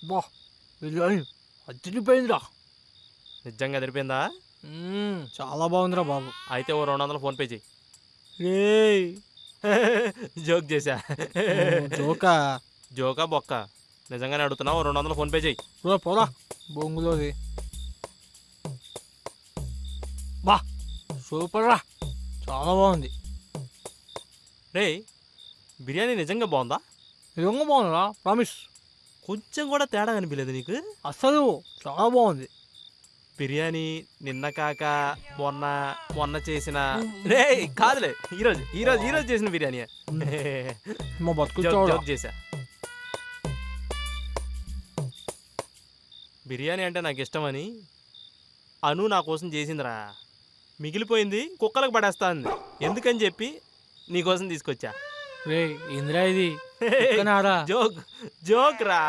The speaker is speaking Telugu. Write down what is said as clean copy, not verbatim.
బా బిర్యానీ అదిరిపోయిందిరా. నిజంగా అదిరిపోయిందా? చాలా బాగుందిరా బాబు. అయితే ఓ 200 ఫోన్పే చెయ్యి. రేయ్ జోక్ చేశా. జోకా? జోకా బొక్క? నిజంగానే అడుగుతున్నావు, 200 ఫోన్పే చెయ్యి. పోరా బొంగులోది. బా సూపర్ రా, చాలా బాగుంది. రే బిర్యానీ నిజంగా బాగుందా? నిజంగా బాగుందిరా, ప్రామిస్. కొంచెం కూడా తేడా అనిపించలేదు నీకు? అసలు చాలా బాగుంది బిర్యానీ. నిన్న కాక మొన్న మొన్న చేసిన రే కాదులే, ఈరోజు ఈరోజు ఈరోజు చేసిన బిర్యానీ. మా బతుకు జోక్ చేశా. బిర్యానీ అంటే నాకు ఇష్టమని అను నా కోసం చేసిందిరా. మిగిలిపోయింది కుక్కలకు పడేస్తా అంది. ఎందుకని చెప్పి నీకోసం తీసుకొచ్చా. రే ఇందిరా ఇది జోక్ జోక్ రా.